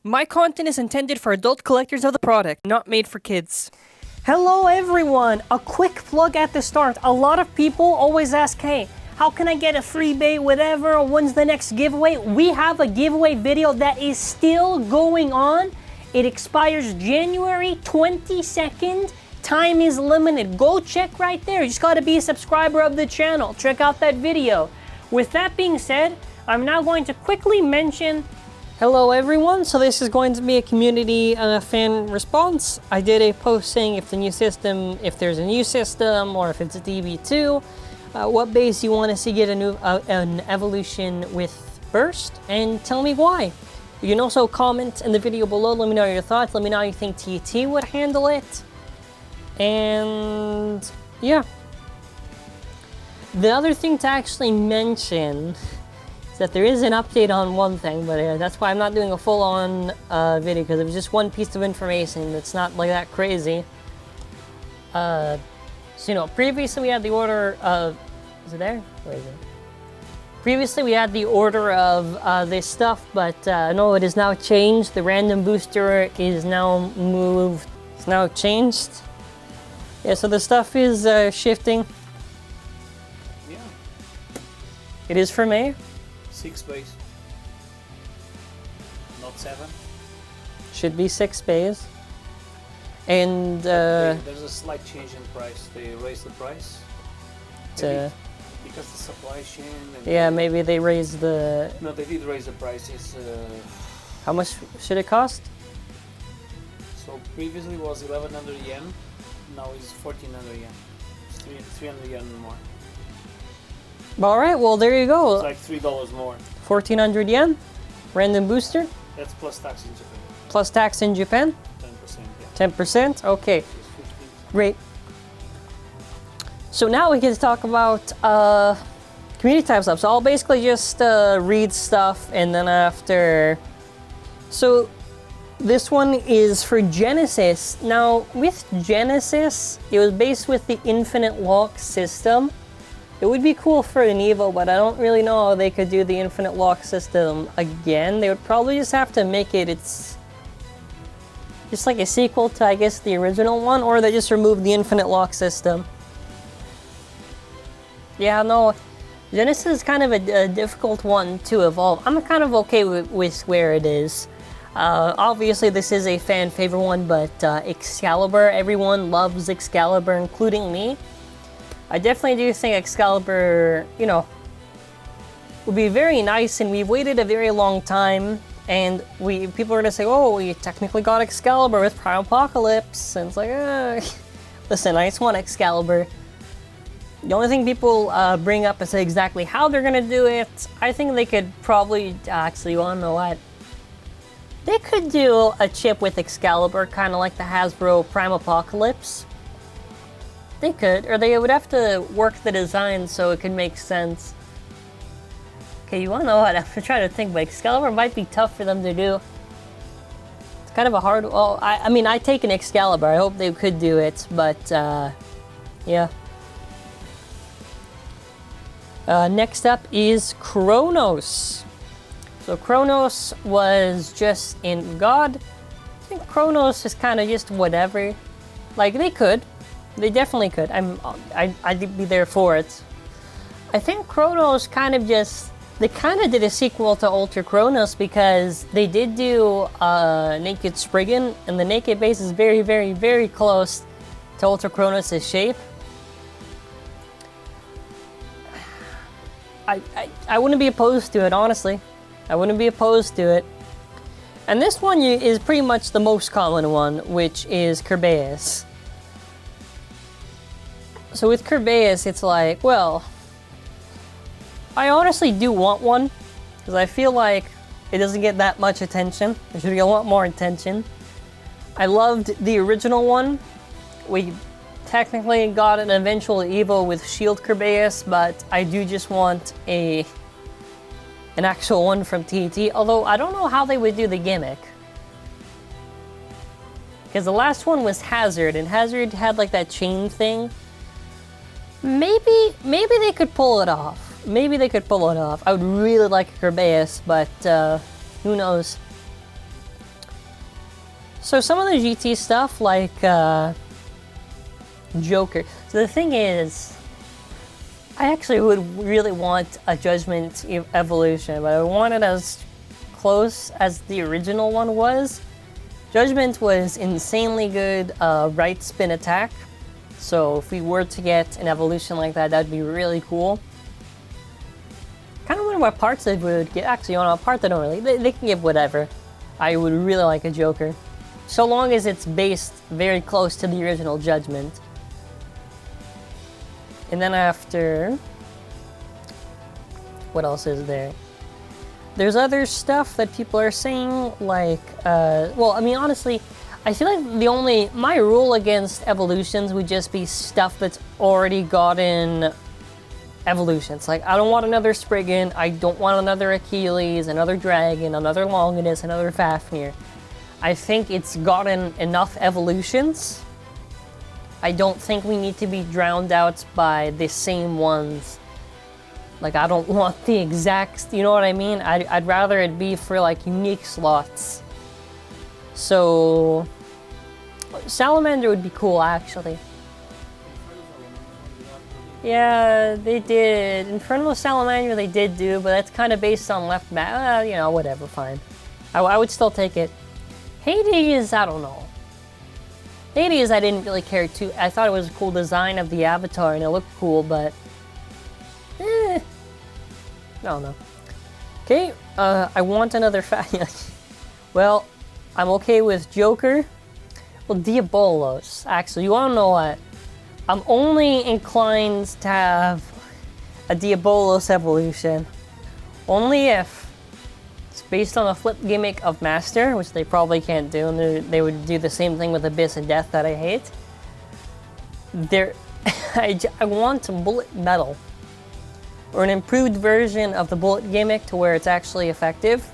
My content is intended for adult collectors of the product, not made for kids. Hello everyone! A quick plug at the start. A lot of people always ask, hey, how can I get a free bait, whatever, when's the next giveaway? We have a giveaway video that is still going on. It expires January 22nd. Time is limited. Go check right there. You just gotta be a subscriber of the channel. Check out that video. With that being said, I'm now going to quickly mention. Hello everyone, so this is going to be a community fan response. I did a post saying if there's a new system, or if it's a DB2, what base you want to see get an evolution with burst, and tell me why. You can also comment in the video below, let me know your thoughts, let me know how you think TT would handle it, and yeah. The other thing to actually mention that there is an update on one thing, but that's why I'm not doing a full-on video, because it was just one piece of information that's not like that crazy. So you know, previously we had the order of, is it there? Where is it? Previously we had the order of this stuff, but no, it is now changed. The random booster is now moved, it's now changed. Yeah, so the stuff is shifting. Yeah. It is for me. 6 bays, not 7. Should be 6 bays. And there's a slight change in price. They raised the price because the supply chain. And yeah, maybe they raised the. No, they did raise the prices. How much should it cost? So previously it was 1100 yen. Now it's 1400 yen. It's 300 yen more. All right, well there you go. It's like $3 more. 1400 yen, random booster. That's plus tax in Japan. Plus tax in Japan. 10%. Yeah. 10%. Okay, great. So now we get to talk about community type stuff. So I'll basically just read stuff, and then after. So this one is for Genesis. Now with Genesis, it was based with the infinite lock system. It would be cool for an Evo, but I don't really know how they could do the infinite lock system again. They would probably just have to make it's just like a sequel to, I guess, the original one, or they just remove the infinite lock system. Yeah, no, Genesis is kind of a difficult one to evolve. I'm kind of okay with where it is. Obviously, this is a fan favorite one, but Excalibur, everyone loves Excalibur, including me. I definitely do think Excalibur, you know, would be very nice, and we've waited a very long time, and people are gonna say, oh, we technically got Excalibur with Prime Apocalypse, and it's like, listen, I just want Excalibur. The only thing people bring up is exactly how they're gonna do it. I think they could probably, actually, you wanna know what? They could do a chip with Excalibur, kind of like the HASBRO Prime Apocalypse. They could, or they would have to work the design so it could make sense. Okay, you wanna know what? I'm trying to think, but Excalibur might be tough for them to do. It's kind of a hard, well, I mean, I take an Excalibur. I hope they could do it, but, yeah. Next up is Kronos. So Kronos was just in God. I think Kronos is kind of just whatever. Like, they could. They definitely could. I'd be there for it. I think Kronos kind of just, they kind of did a sequel to Ultra Kronos, because they did do Naked Spriggan, and the Naked base is very, very, very close to Ultra Kronos' shape. I wouldn't be opposed to it, honestly. I wouldn't be opposed to it. And this one is pretty much the most common one, which is Kerbeus. So with Kerbeus, it's like, well, I honestly do want one, because I feel like it doesn't get that much attention. It should get a lot more attention. I loved the original one. We technically got an eventual Evo with Shield Kerbeus, but I do just want an actual one from TT, although I don't know how they would do the gimmick. Because the last one was Hazard, and Hazard had like that chain thing. Maybe they could pull it off. Maybe they could pull it off. I would really like a Kerbeus, but who knows? So some of the GT stuff, like Joker. So the thing is, I actually would really want a Judgment evolution, but I want it as close as the original one was. Judgment was insanely good right spin attack, so if we were to get an evolution like that, that'd be really cool. Kind of wonder what parts they would get. Actually, on a part they don't really. They can give whatever. I would really like a Joker, so long as it's based very close to the original Judgment. And then after, what else is there? There's other stuff that people are saying, like, well, I mean, honestly, I feel like my rule against evolutions would just be stuff that's already gotten evolutions. Like, I don't want another Spriggan, I don't want another Achilles, another Dragon, another Longinus, another Fafnir. I think it's gotten enough evolutions. I don't think we need to be drowned out by the same ones. Like, I don't want the exact, you know what I mean? I'd rather it be for, like, unique slots. So, Salamander would be cool, actually. Yeah, they did. Infernal Salamander they did do, but that's kind of based on left back. You know, whatever, fine. I would still take it. Hades, I don't know. Hades, I didn't really care too. I thought it was a cool design of the avatar and it looked cool, but I don't know. Okay, I want another well, I'm okay with Joker. Well, Diabolos. Actually, you wanna know what? I'm only inclined to have a Diabolos evolution. Only if it's based on a flip gimmick of Master, which they probably can't do, and they would do the same thing with Abyss and Death that I hate. I want Bullet Metal. Or an improved version of the Bullet gimmick to where it's actually effective.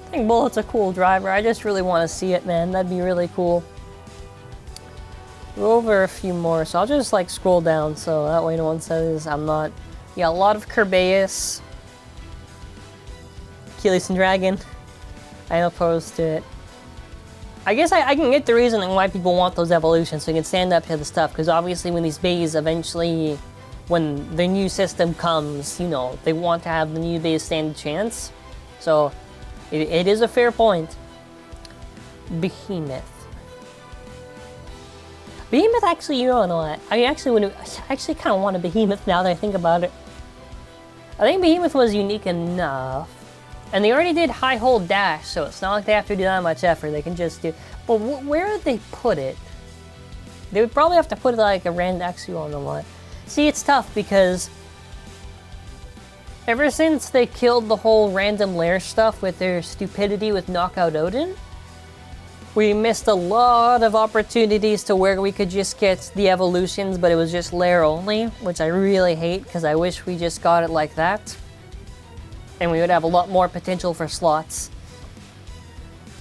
I think Bullet's a cool driver. I just really want to see it, man. That'd be really cool. Go over a few more, so I'll just like scroll down so that way no one says I'm not. Yeah, a lot of Kerbeus. Achilles and Dragon. I am opposed to it. I guess I can get the reason why people want those evolutions so you can stand up to the stuff, because obviously when these bays eventually, when the new system comes, you know, they want to have the new bays stand a chance. So it is a fair point. Behemoth. Behemoth, actually, you know what? I actually kind of want a Behemoth now that I think about it. I think Behemoth was unique enough. And they already did high hold dash, so it's not like they have to do that much effort. They can just do. But where would they put it? They would probably have to put like a random. Actually, on the what? See, it's tough because ever since they killed the whole random lair stuff with their stupidity with Knockout Odin, we missed a lot of opportunities to where we could just get the evolutions, but it was just lair only, which I really hate because I wish we just got it like that. And we would have a lot more potential for slots.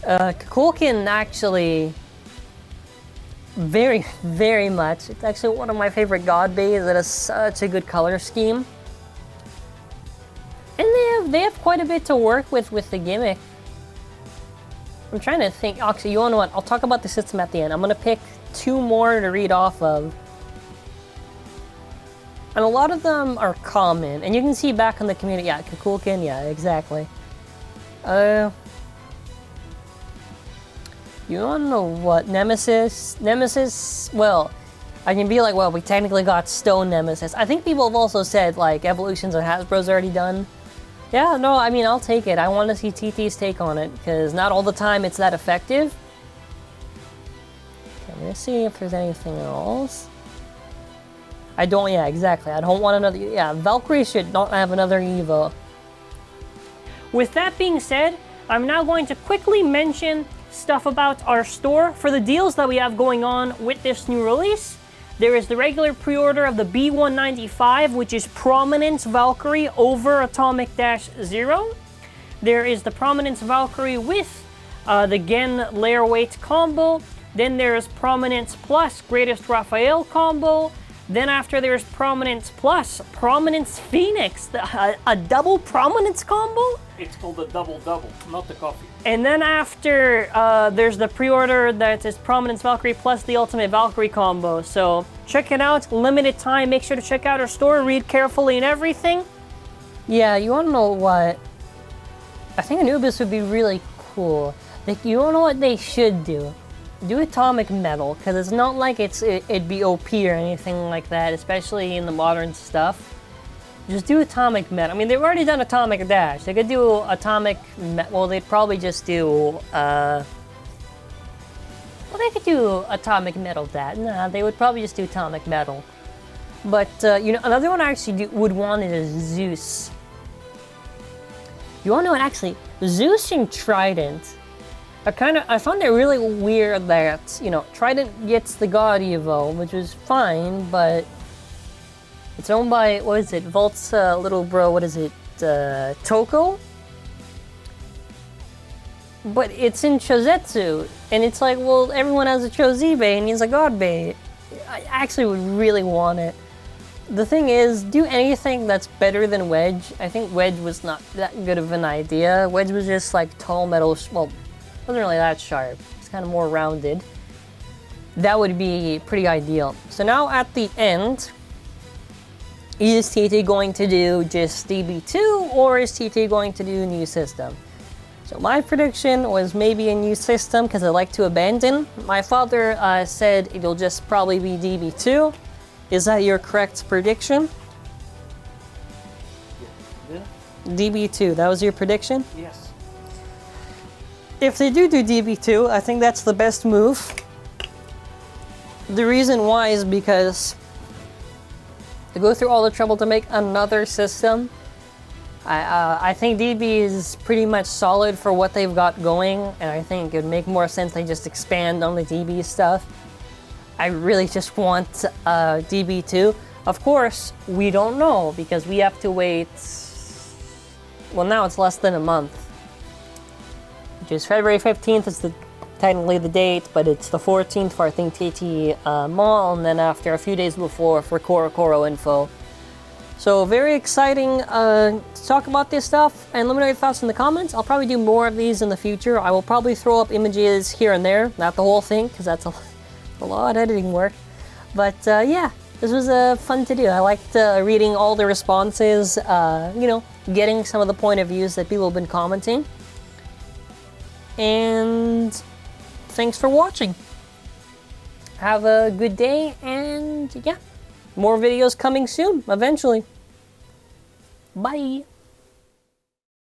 Kukulkan actually, very, very much. It's actually one of my favorite god bays that has such a good color scheme. And they have quite a bit to work with the gimmick. I'm trying to think. Actually, you know what? I'll talk about the system at the end. I'm gonna pick two more to read off of. And a lot of them are common, and you can see back in the community, yeah, Kukulkan, yeah, exactly. You wanna know what? Nemesis, well, I can be like, well, we technically got Stone Nemesis. I think people have also said, like, evolutions of Hasbro's already done. Yeah, no, I mean, I'll take it. I want to see TT's take on it, because not all the time it's that effective. Okay, I'm gonna see if there's anything else. I don't, yeah, exactly. I don't want another, yeah, Valkyrie should not have another Evo. With that being said, I'm now going to quickly mention stuff about our store for the deals that we have going on with this new release. There is the regular pre-order of the B195, which is Prominence Valkyrie over Atomic-0. There is the Prominence Valkyrie with the Gen Lair Weight combo. Then there is Prominence plus Greatest Raphael combo. Then after there's Prominence Plus, Prominence Phoenix, a double Prominence combo? It's called the double-double, not the coffee. And then after, there's the pre-order that is Prominence Valkyrie plus the Ultimate Valkyrie combo. So check it out, limited time, make sure to check out our store, read carefully and everything. Yeah, you wanna know what? I think Anubis would be really cool. Like, you wanna know what they should do? Do atomic metal, because it's not like it'd be OP or anything like that, especially in the modern stuff. Just do atomic metal. I mean, they've already done atomic dash. They could do atomic well, they'd probably just do, well, they could do atomic metal dash. Nah, they would probably just do atomic metal. But, you know, another one I actually would want is Zeus. You wanna know what, actually, Zeus and Trident. I found it really weird that, you know, Trident gets the God Evo, which is fine, but it's owned by, what is it, Volt's little bro, what is it, Toko? But it's in Chozetsu, and it's like, well, everyone has a Chozibe, and he's a God bait. I actually would really want it. The thing is, do anything that's better than Wedge. I think Wedge was not that good of an idea. Wedge was just like tall metal, well, wasn't really that sharp. It's kind of more rounded. That would be pretty ideal. So now at the end, is TT going to do just DB2 or is TT going to do a new system? So my prediction was maybe a new system because I like to abandon. My father said it'll just probably be DB2. Is that your correct prediction? Yeah. DB2, that was your prediction? Yes. If they do DB2, I think that's the best move. The reason why is because to go through all the trouble to make another system, I think DB is pretty much solid for what they've got going, and I think it would make more sense they just expand on the DB stuff. I really just want DB2. Of course, we don't know because we have to wait, well, now it's less than a month. Which is February 15th is technically the date, but it's the 14th for, I think, TT Mall, and then after a few days before for Koro info. So very exciting to talk about this stuff, and let me know your thoughts in the comments. I'll probably do more of these in the future. I will probably throw up images here and there, not the whole thing, because that's a lot of editing work. But yeah, this was fun to do. I liked reading all the responses, you know, getting some of the point of views that people have been commenting. And thanks for watching. Have a good day, and yeah, more videos coming soon, eventually. Bye.